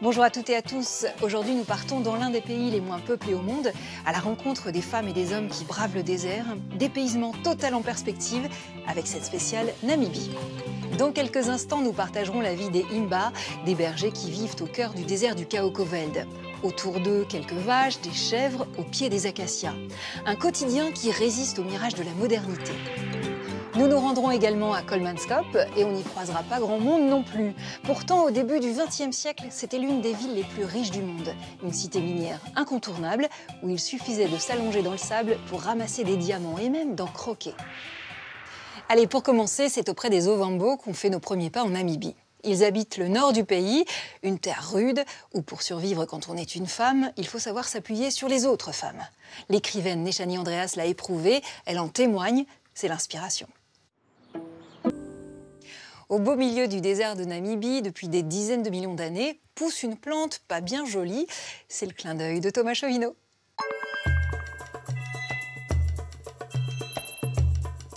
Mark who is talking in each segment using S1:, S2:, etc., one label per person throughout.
S1: Bonjour à toutes et à tous. Aujourd'hui, nous partons dans l'un des pays les moins peuplés au monde, à la rencontre des femmes et des hommes qui bravent le désert, dépaysement total en perspective, avec cette spéciale Namibie. Dans quelques instants, nous partagerons la vie des Himba, des bergers qui vivent au cœur du désert du Kaokoveld. Autour d'eux, quelques vaches, des chèvres, au pied des acacias. Un quotidien qui résiste au mirage de la modernité. Nous nous rendrons également à Kolmanskop et on n'y croisera pas grand monde non plus. Pourtant, au début du XXe siècle, c'était l'une des villes les plus riches du monde. Une cité minière incontournable où il suffisait de s'allonger dans le sable pour ramasser des diamants et même d'en croquer. Allez, pour commencer, c'est auprès des Ovambo qu'on fait nos premiers pas en Namibie. Ils habitent le nord du pays, une terre rude, où pour survivre quand on est une femme, il faut savoir s'appuyer sur les autres femmes. L'écrivaine Nechani Andreas l'a éprouvé, elle en témoigne, c'est l'inspiration. Au beau milieu du désert de Namibie, depuis des dizaines de millions d'années, pousse une plante pas bien jolie. C'est le clin d'œil de Thomas Chauvineau.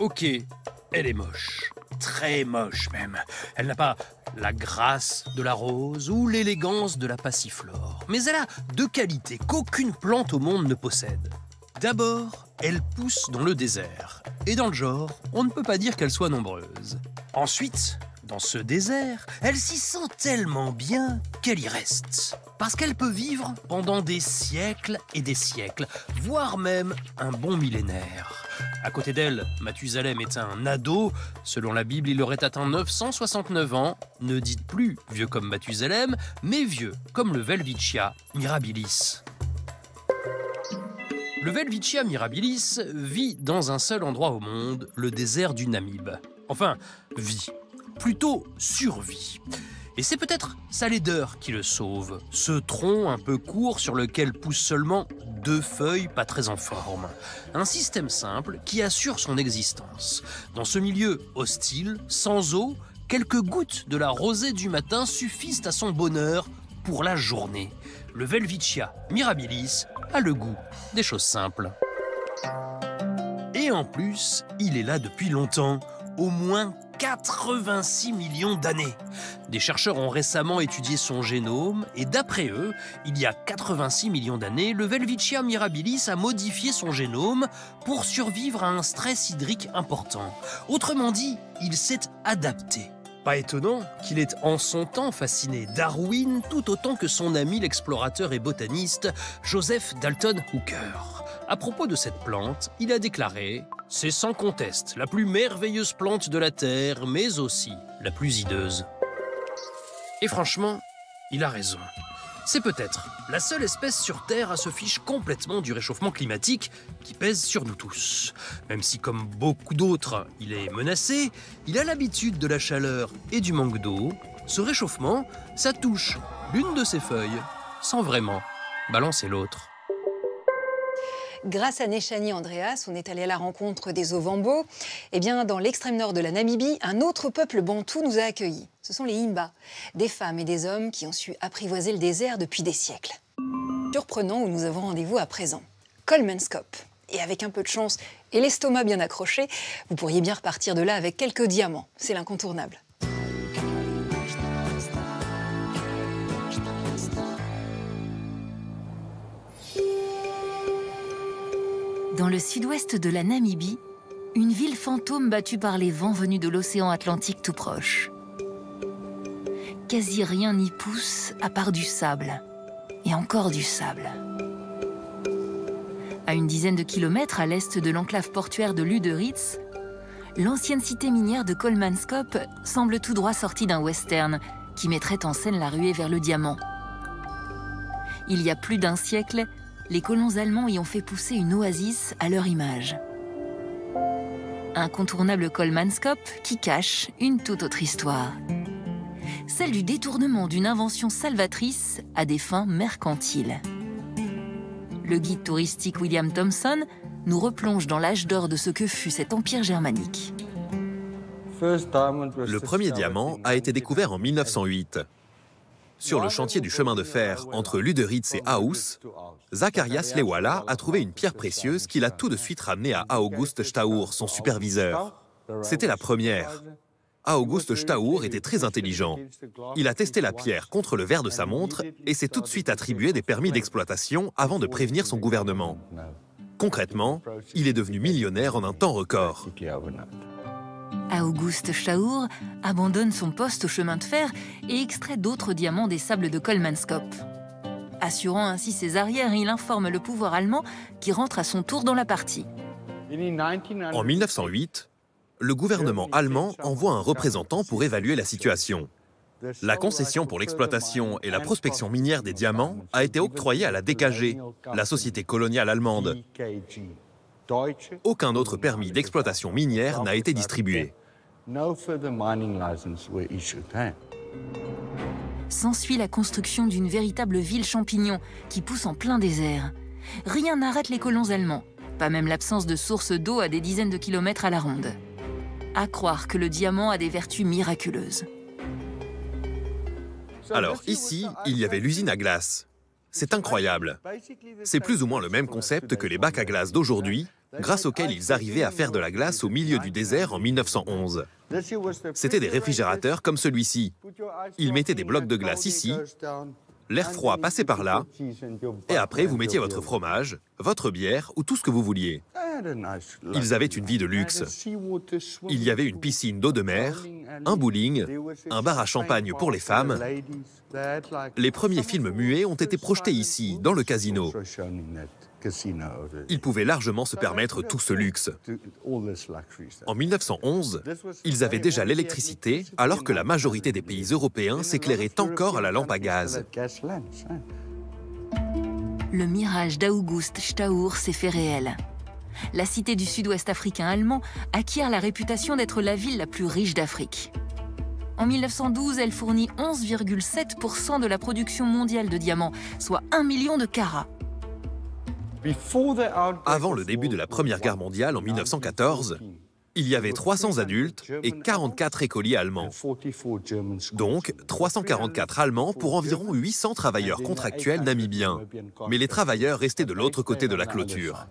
S2: Ok, elle est moche. Très moche même. Elle n'a pas la grâce de la rose ou l'élégance de la passiflore. Mais elle a deux qualités qu'aucune plante au monde ne possède. D'abord, elle pousse dans le désert. Et dans le genre, on ne peut pas dire qu'elle soit nombreuse. Ensuite, dans ce désert, elle s'y sent tellement bien qu'elle y reste. Parce qu'elle peut vivre pendant des siècles et des siècles, voire même un bon millénaire. À côté d'elle, Mathusalem est un ado. Selon la Bible, il aurait atteint 969 ans. Ne dites plus vieux comme Mathusalem, mais vieux comme le Welwitschia mirabilis. Le Welwitschia mirabilis vit dans un seul endroit au monde, le désert du Namib. Enfin, vit. Plutôt survit. Et c'est peut-être sa laideur qui le sauve. Ce tronc un peu court sur lequel poussent seulement 2 feuilles pas très en forme. Un système simple qui assure son existence. Dans ce milieu hostile, sans eau, quelques gouttes de la rosée du matin suffisent à son bonheur pour la journée. Le Welwitschia mirabilis a le goût des choses simples. Et en plus, il est là depuis longtemps, au moins 86 millions d'années. Des chercheurs ont récemment étudié son génome et d'après eux, il y a 86 millions d'années, le Welwitschia mirabilis a modifié son génome pour survivre à un stress hydrique important. Autrement dit, il s'est adapté. Pas étonnant qu'il ait en son temps fasciné Darwin tout autant que son ami l'explorateur et botaniste Joseph Dalton Hooker. À propos de cette plante, il a déclaré « C'est sans conteste la plus merveilleuse plante de la Terre, mais aussi la plus hideuse. » Et franchement, il a raison. C'est peut-être la seule espèce sur Terre à se fiche complètement du réchauffement climatique qui pèse sur nous tous. Même si, comme beaucoup d'autres, il est menacé, il a l'habitude de la chaleur et du manque d'eau. Ce réchauffement, ça touche l'une de ses feuilles, sans vraiment balancer l'autre.
S1: Grâce à Nechani Andreas, on est allé à la rencontre des Ovambo. Eh bien, dans l'extrême nord de la Namibie, un autre peuple bantou nous a accueillis. Ce sont les Himba, des femmes et des hommes qui ont su apprivoiser le désert depuis des siècles. Surprenant où nous avons rendez-vous à présent. Kolmanskop. Et avec un peu de chance et l'estomac bien accroché, vous pourriez bien repartir de là avec quelques diamants. C'est l'incontournable.
S3: Dans le sud-ouest de la Namibie, une ville fantôme battue par les vents venus de l'océan Atlantique tout proche. Quasi rien n'y pousse à part du sable, et encore du sable. À une dizaine de kilomètres à l'est de l'enclave portuaire de Lüderitz, l'ancienne cité minière de Kolmanskop semble tout droit sortie d'un western qui mettrait en scène la ruée vers le diamant. Il y a plus d'un siècle, les colons allemands y ont fait pousser une oasis à leur image. Incontournable Kolmanskop qui cache une toute autre histoire. Celle du détournement d'une invention salvatrice à des fins mercantiles. Le guide touristique William Thompson nous replonge dans l'âge d'or de ce que fut cet empire germanique.
S4: Le premier diamant a été découvert en 1908. Sur le chantier du chemin de fer entre Lüderitz et Aarhus, Zacharias Lewala a trouvé une pierre précieuse qu'il a tout de suite ramenée à August Staur, son superviseur. C'était la première. August Stauer était très intelligent. Il a testé la pierre contre le verre de sa montre et s'est tout de suite attribué des permis d'exploitation avant de prévenir son gouvernement. Concrètement, il est devenu millionnaire en un temps record.
S3: August Stauer abandonne son poste au chemin de fer et extrait d'autres diamants des sables de Kolmanskop. Assurant ainsi ses arrières, il informe le pouvoir allemand qui rentre à son tour dans la partie.
S4: En 1908, le gouvernement allemand envoie un représentant pour évaluer la situation. La concession pour l'exploitation et la prospection minière des diamants a été octroyée à la DKG, la société coloniale allemande. Aucun autre permis d'exploitation minière n'a été distribué.
S3: S'ensuit la construction d'une véritable ville champignon qui pousse en plein désert. Rien n'arrête les colons allemands, pas même l'absence de sources d'eau à des dizaines de kilomètres à la ronde. À croire que le diamant a des vertus miraculeuses.
S4: Alors ici, il y avait l'usine à glace. C'est incroyable. C'est plus ou moins le même concept que les bacs à glace d'aujourd'hui, grâce auxquels ils arrivaient à faire de la glace au milieu du désert en 1911. C'étaient des réfrigérateurs comme celui-ci. Ils mettaient des blocs de glace ici, l'air froid passait par là, et après vous mettiez votre fromage, votre bière ou tout ce que vous vouliez. Ils avaient une vie de luxe. Il y avait une piscine d'eau de mer, un bowling, un bar à champagne pour les femmes. Les premiers films muets ont été projetés ici, dans le casino. Ils pouvaient largement se permettre tout ce luxe. En 1911, ils avaient déjà l'électricité, alors que la majorité des pays européens s'éclairaient encore à la lampe à gaz.
S3: Le mirage d'August Stauer s'est fait réel. La cité du sud-ouest africain allemand acquiert la réputation d'être la ville la plus riche d'Afrique. En 1912, elle fournit 11,7% de la production mondiale de diamants, soit 1 million de carats.
S4: Avant le début de la Première Guerre mondiale en 1914, il y avait 300 adultes et 44 écoliers allemands. Donc 344 Allemands pour environ 800 travailleurs contractuels namibiens. Mais les travailleurs restaient de l'autre côté de la clôture.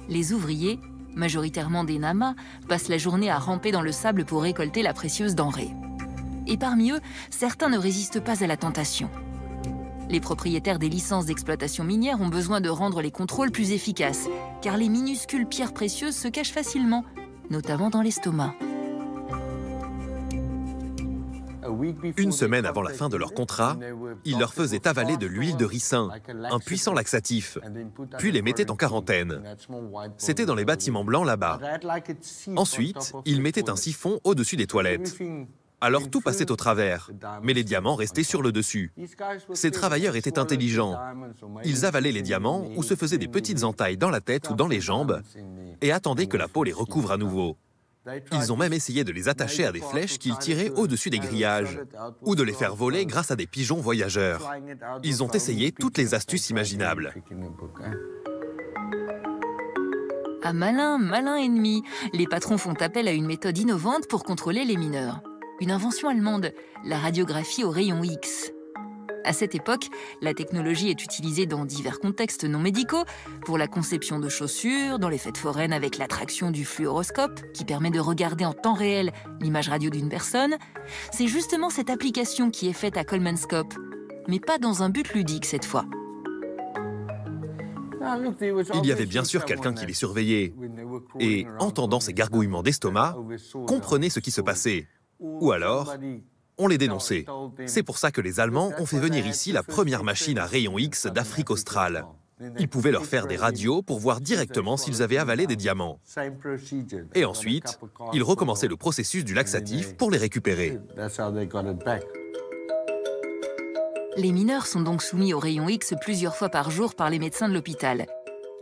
S3: Les ouvriers, majoritairement des Namas, passent la journée à ramper dans le sable pour récolter la précieuse denrée. Et parmi eux, certains ne résistent pas à la tentation. Les propriétaires des licences d'exploitation minière ont besoin de rendre les contrôles plus efficaces, car les minuscules pierres précieuses se cachent facilement, notamment dans l'estomac.
S4: Une semaine avant la fin de leur contrat, ils leur faisaient avaler de l'huile de ricin, un puissant laxatif, puis les mettaient en quarantaine. C'était dans les bâtiments blancs là-bas. Ensuite, ils mettaient un siphon au-dessus des toilettes. Alors tout passait au travers, mais les diamants restaient sur le dessus. Ces travailleurs étaient intelligents. Ils avalaient les diamants ou se faisaient des petites entailles dans la tête ou dans les jambes et attendaient que la peau les recouvre à nouveau. Ils ont même essayé de les attacher à des flèches qu'ils tiraient au-dessus des grillages ou de les faire voler grâce à des pigeons voyageurs. Ils ont essayé toutes les astuces imaginables.
S3: À malin, malin ennemi, les patrons font appel à une méthode innovante pour contrôler les mineurs. Une invention allemande, la radiographie au rayon X. À cette époque, la technologie est utilisée dans divers contextes non médicaux, pour la conception de chaussures, dans les fêtes foraines avec l'attraction du fluoroscope, qui permet de regarder en temps réel l'image radio d'une personne. C'est justement cette application qui est faite à Kolmanskop, mais pas dans un but ludique cette fois.
S4: Il y avait bien sûr quelqu'un qui les surveillait et, entendant ces gargouillements d'estomac, comprenait ce qui se passait. Ou alors, on les dénonçait. C'est pour ça que les Allemands ont fait venir ici la première machine à rayon X d'Afrique australe. Ils pouvaient leur faire des radios pour voir directement s'ils avaient avalé des diamants. Et ensuite, ils recommençaient le processus du laxatif pour les récupérer.
S3: Les mineurs sont donc soumis au rayon X plusieurs fois par jour par les médecins de l'hôpital,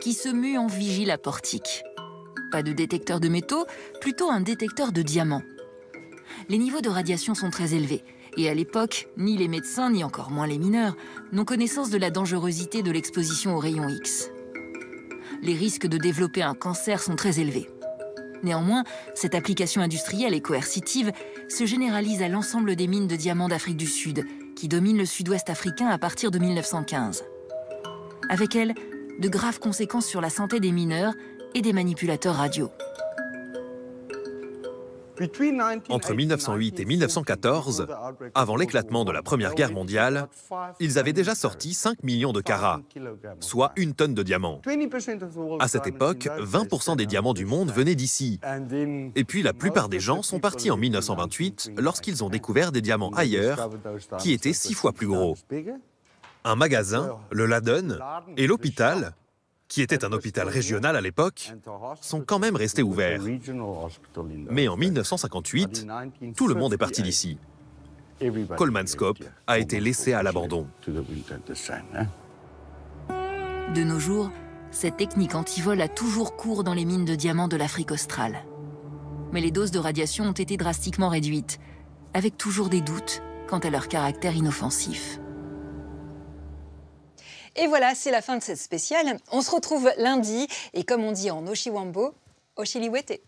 S3: qui se muent en vigile à portique. Pas de détecteur de métaux, plutôt un détecteur de diamants. Les niveaux de radiation sont très élevés, et à l'époque, ni les médecins, ni encore moins les mineurs, n'ont connaissance de la dangerosité de l'exposition aux rayons X. Les risques de développer un cancer sont très élevés. Néanmoins, cette application industrielle et coercitive se généralise à l'ensemble des mines de diamants d'Afrique du Sud, qui dominent le sud-ouest africain à partir de 1915. Avec elle, de graves conséquences sur la santé des mineurs et des manipulateurs radio.
S4: Entre 1908 et 1914, avant l'éclatement de la Première Guerre mondiale, ils avaient déjà sorti 5 millions de carats, soit 1 tonne de diamants. À cette époque, 20% des diamants du monde venaient d'ici. Et puis la plupart des gens sont partis en 1928 lorsqu'ils ont découvert des diamants ailleurs qui étaient 6 fois plus gros. Un magasin, le Laden, et l'hôpital, qui était un hôpital régional à l'époque, sont quand même restés ouverts. Mais en 1958, tout le monde est parti d'ici. Coleman Scope a été laissé à l'abandon.
S3: De nos jours, cette technique anti-vol a toujours cours dans les mines de diamants de l'Afrique australe. Mais les doses de radiation ont été drastiquement réduites, avec toujours des doutes quant à leur caractère inoffensif.
S1: Et voilà, c'est la fin de cette spéciale. On se retrouve lundi et comme on dit en Oshiwambo, Oshiliwete.